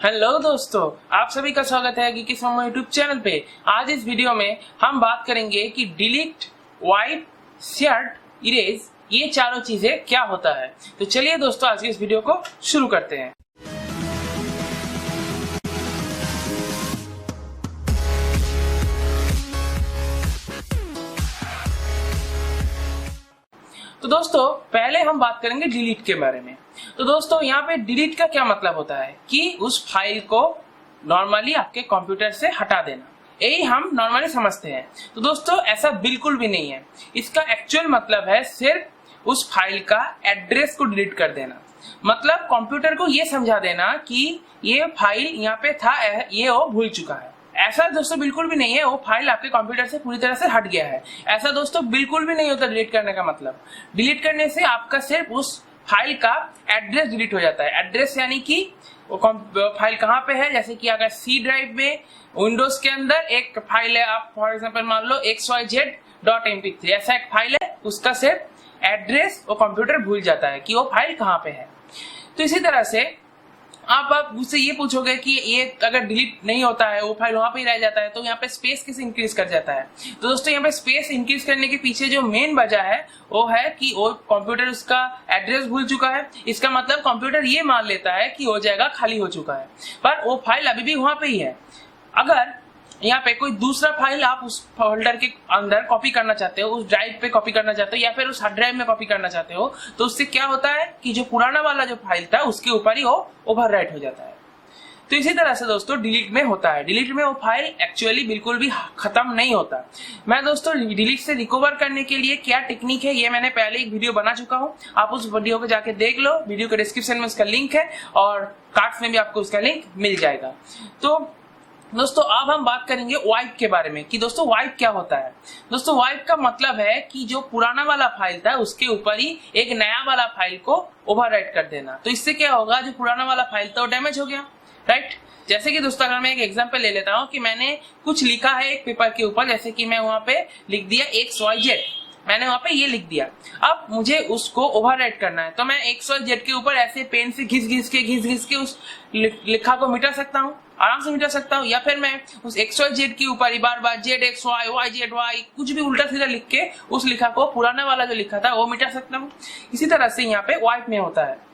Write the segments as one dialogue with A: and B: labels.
A: Hello दोस्तों, आप सभी का स्वागत है गीकिस मम्मा यूट्यूब चैनल पे। आज इस वीडियो में हम बात करेंगे कि डिलीट, वाइप, शेयर, इरेज ये चारों चीजें क्या होता है। तो चलिए दोस्तों, आज की इस वीडियो को शुरू करते हैं। तो दोस्तों, पहले हम बात करेंगे डिलीट के बारे में। तो दोस्तों, यहाँ पे डिलीट का क्या मतलब होता है कि उस फाइल को नॉर्मली आपके कंप्यूटर से हटा देना, यही हम नॉर्मली समझते हैं। तो दोस्तों, ऐसा बिल्कुल भी नहीं है। इसका एक्चुअल मतलब है सिर्फ उस फाइल का एड्रेस को डिलीट कर देना। मतलब कंप्यूटर को ये समझा देना कि ये फाइल यहाँ पे था, ये वो भूल चुका है। ऐसा दोस्तों बिल्कुल भी नहीं है, वो फाइल आपके कंप्यूटर से पूरी तरह से हट गया है। ऐसा दोस्तों बिल्कुल भी नहीं होता डिलीट करने का मतलब। डिलीट करने से आपका सिर्फ उस फाइल का एड्रेस डिलीट हो जाता है। एड्रेस यानी कि वो फाइल कहाँ पे है। जैसे कि अगर सी ड्राइव में विंडोज के अंदर एक फाइल है, आप फॉर एग्जांपल मान लो xyz.mp3 ऐसा एक फाइल है, उसका सिर्फ एड्रेस वो कंप्यूटर भूल जाता है कि वो फाइल कहाँ पे है। तो इसी तरह से आप मुझसे ये पूछोगे कि ये अगर डिलीट नहीं होता है, वो फाइल वहां पे ही रह जाता है, तो यहाँ पे स्पेस कैसे इंक्रीज कर जाता है। तो दोस्तों, यहाँ पे स्पेस इंक्रीज करने के पीछे जो मेन वजह है वो है कि वो कंप्यूटर उसका एड्रेस भूल चुका है। इसका मतलब कंप्यूटर ये मान लेता है कि वो जगह खाली हो चुका है, पर वो फाइल अभी भी वहां पे ही है। अगर यहाँ पे कोई दूसरा फाइल आप उस फोल्डर के अंदर कॉपी करना चाहते हो, उस ड्राइव पे कॉपी करना चाहते हो या फिर उस हार्ड ड्राइव में कॉपी करना चाहते हो, तो उससे क्या होता है कि जो पुराना वाला जो फाइल था उसके ऊपर ही वो ओवरराइट हो जाता है। तो इसी तरह से दोस्तों डिलीट में होता है। डिलीट में वो फाइल एक्चुअली बिल्कुल भी खत्म नहीं होता। मैं दोस्तों डिलीट से रिकवर करने के लिए क्या टेक्निक है, ये मैंने पहले एक वीडियो बना चुका हूँ। आप उस वीडियो को जाके देख लो, वीडियो के डिस्क्रिप्शन में उसका लिंक है और कार्ड्स में भी आपको उसका लिंक मिल जाएगा। तो दोस्तों, अब हम बात करेंगे वाइप के बारे में कि दोस्तों वाइप क्या होता है। दोस्तों, वाइप का मतलब है कि जो पुराना वाला फाइल था उसके ऊपर ही एक नया वाला फाइल को ओवरराइट कर देना। तो इससे क्या होगा, जो पुराना वाला फाइल था वो डैमेज हो गया, राइट। जैसे कि दोस्तों, अगर मैं एक एग्जांपल ले लेता हूँ कि मैंने कुछ लिखा है एक पेपर के ऊपर, जैसे कि मैं वहां पे लिख दिया xyz, मैंने वहां पे ये लिख दिया। अब मुझे उसको ओवरराइट करना है, तो मैं xyz के ऊपर ऐसे पेन से घिस घिस के उस लिखा को मिटा सकता हूँ, आराम से मिटा सकता हूँ। या फिर मैं उस xyz के ऊपर ही बार बार zxy yzy कुछ भी उल्टा सीधा लिख के उस लिखा को, पुराना वाला जो लिखा था वो मिटा सकता हूँ। इसी तरह से यहाँ पे वाइप में होता है।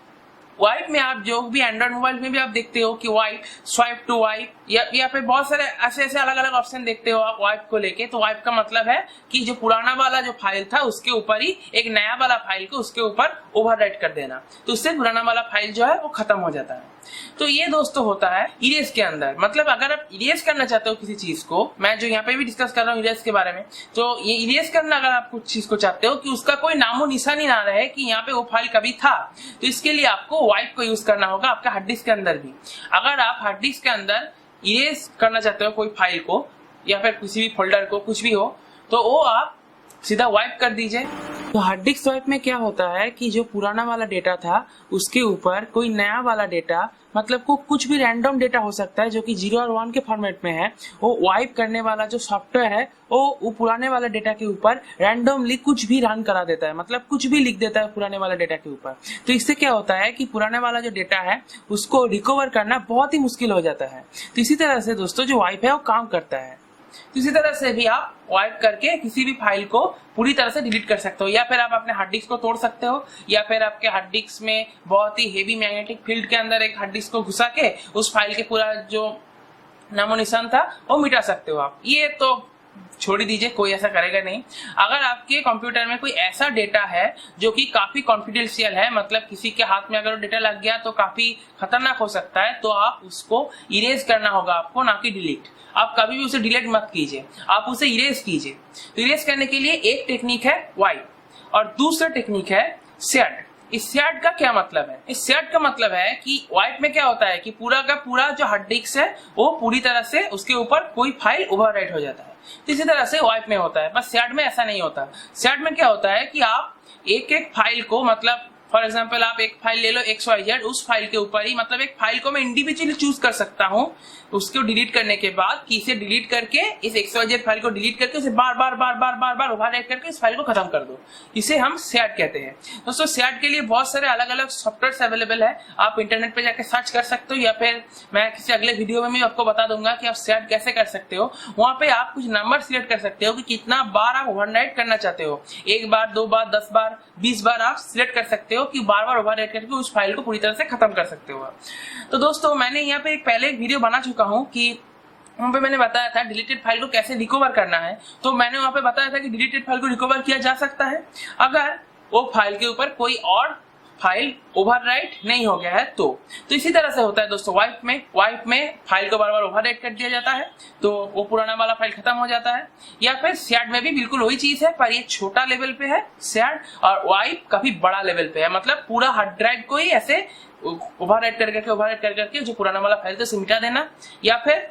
A: वाइप में आप जो भी एंड्रॉइड मोबाइल में भी आप देखते हो कि वाइप, स्वाइप टू वाइप या फिर बहुत सारे ऐसे अलग अलग ऑप्शन देखते हो आप वाइप को लेके। तो वाइप का मतलब है कि जो पुराना वाला जो फाइल था उसके ऊपर ही एक नया वाला फाइल को उसके ऊपर ओवरराइट कर देना, तो उससे पुराना वाला फाइल जो है वो खत्म हो जाता है। तो ये दोस्तों होता है इरेज के अंदर। मतलब अगर आप इरेज करना चाहते हो किसी चीज को, मैं जो यहाँ पे भी डिस्कस कर रहा हूँ इरेज के बारे में, तो ये इरेज करना अगर आप कुछ चीज को चाहते हो कि उसका कोई नामो निशानी ना रहे कि यहाँ पे वो फाइल कभी था, तो इसके लिए आपको वाइप को यूज करना होगा आपका हार्ड डिस्क के अंदर भी। अगर आप हार्ड डिस्क के अंदर इरेज करना चाहते हो कोई फाइल को या फिर किसी भी फोल्डर को, कुछ भी हो, तो वो आप सीधा वाइप कर दीजिए। तो हार्ड डिस्क स्वाइप में क्या होता है कि जो पुराना वाला डेटा था उसके ऊपर कोई नया वाला डेटा, मतलब को कुछ भी रैंडम डेटा हो सकता है जो कि 0 और 1 के फॉर्मेट में है, वो वाइप करने वाला जो सॉफ्टवेयर है वो पुराने वाला डेटा के ऊपर रैंडमली कुछ भी रन करा देता है, मतलब कुछ भी लिख देता है पुराने वाला डेटा के ऊपर। तो इससे क्या होता है कि पुराने वाला जो डेटा है उसको रिकवर करना बहुत ही मुश्किल हो जाता है। तो इसी तरह से दोस्तों जो वाइप है वो काम करता है। तो इसी तरह से भी आप वाइप करके किसी भी फाइल को पूरी तरह से डिलीट कर सकते हो, या फिर आप अपने हार्ड डिस्क को तोड़ सकते हो, या फिर आपके हार्ड डिस्क में बहुत ही हेवी मैग्नेटिक फील्ड के अंदर एक हार्ड डिस्क को घुसा के उस फाइल के पूरा जो नामो निशान था वो मिटा सकते हो आप। ये तो छोड़ दीजिए, कोई ऐसा करेगा नहीं। अगर आपके कंप्यूटर में कोई ऐसा डेटा है जो कि काफी कॉन्फिडेंशियल है, मतलब किसी के हाथ में अगर डेटा लग गया तो काफी खतरनाक हो सकता है, तो आप उसको इरेज करना होगा आपको, ना कि डिलीट। आप कभी भी उसे डिलीट मत कीजिए, आप उसे इरेज कीजिए। तो इरेज करने के लिए एक टेक्निक है वाइप और दूसरा टेक्निक है शेयर। इस शेयर का क्या मतलब है? इस शेयर का मतलब है कि वाइप में क्या होता है कि पूरा का पूरा जो हार्ड डिस्क है वो पूरी तरह से उसके ऊपर कोई फाइल ओवरराइट हो जाता है। तो इसी तरह से वाइप में होता है, बस शेयर में ऐसा नहीं होता। शेयर में क्या होता है कि आप एक एक फाइल को, मतलब फॉर एग्जाम्पल आप एक फाइल ले लो XYZ, उस फाइल के ऊपर ही मतलब एक फाइल को मैं इंडिविजुअली चूज कर सकता हूँ उसको डिलीट करने के बाद कि इसे डिलीट करके इस XYZ फाइल को डिलीट करके उसे बार बार ओवरराइट करके इस फाइल को खत्म कर दो। इसे हम SAT कहते हैं। दोस्तों SAT के लिए बहुत सारे अलग अलग सॉफ्टवेयर अवेलेबल है, आप इंटरनेट पे जाके सर्च कर सकते हो या फिर मैं किसी अगले वीडियो में भी आपको बता दूंगा कि आप SAT कैसे कर सकते हो। वहां पे आप कुछ नंबर सिलेक्ट कर सकते हो कि कितना बार आप ओवरराइट करना चाहते हो, 1 बार 2 बार 10 बार 20 बार आप सिलेक्ट कर सकते हो कि बार बार ओवरराइट करके उस फाइल को पूरी तरह से खत्म कर सकते हो। तो दोस्तों मैंने यहाँ पे पहले एक वीडियो बना चुका हूँ कि वहां पे मैंने बताया था डिलीटेड फाइल को कैसे रिकवर करना है। तो मैंने वहां पे बताया था कि डिलीटेड फाइल को रिकवर किया जा सकता है अगर वो फाइल के ऊपर कोई और फाइल ओवरराइट नहीं हो गया है तो इसी तरह से होता है दोस्तों वाइप में फाइल को बार बार ओवरराइट कर दिया जाता है तो वो पुराना वाला फाइल खत्म हो जाता है। या फिर SAT में भी बिल्कुल वही चीज है, पर ये छोटा लेवल पे है SAT, और वाइप काफी बड़ा लेवल पे है, मतलब पूरा हार्ड ड्राइव को ही ऐसे ओवरराइट कर करके जो पुराना वाला फाइल था उसे मिटा देना। या फिर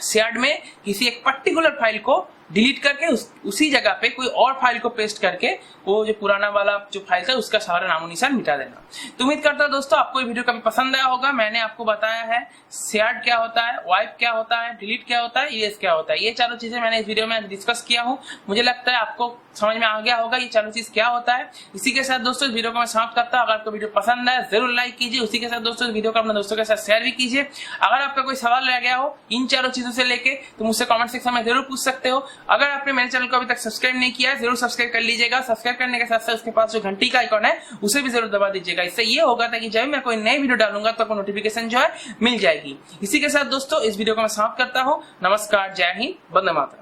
A: SAT में किसी एक पर्टिकुलर फाइल को डिलीट करके उसी जगह पे कोई और फाइल को पेस्ट करके वो जो पुराना वाला जो फाइल था उसका सारा नामो निशान मिटा देना। तो उम्मीद करता हूं दोस्तों आपको ये वीडियो काफी पसंद आया होगा। मैंने आपको बताया है SAT क्या होता है, वाइप क्या होता है, डिलीट क्या होता है, ERASE क्या होता है। ये चारों चीजें मैंने इस वीडियो में डिस्कस किया हूँ। मुझे लगता है आपको समझ में आ गया होगा ये चारों चीज क्या होता है। इसी के साथ दोस्तों इस वीडियो को मैं समाप्त करता हूँ। अगर आपको वीडियो पसंद आए जरूर लाइक कीजिए। उसी के साथ दोस्तों इस वीडियो को अपने दोस्तों के साथ शेयर भी कीजिए। अगर आपका कोई सवाल रह गया हो इन चारों चीजों से लेके तो मुझसे कमेंट सेक्शन में जरूर पूछ सकते हो। अगर आपने मेरे चैनल को अभी तक सब्सक्राइब नहीं किया है जरूर सब्सक्राइब कर लीजिएगा। सब्सक्राइब करने के साथ साथ उसके पास जो घंटी का आइकॉन है उसे भी जरूर दबा दीजिएगा। इससे ये होगा ताकि जब मैं कोई नई वीडियो डालूंगा तो आपको नोटिफिकेशन जो है मिल जाएगी। इसी के साथ दोस्तों इस वीडियो को मैं समाप्त करता हूँ। नमस्कार, जय हिंद, वंदे मातरम।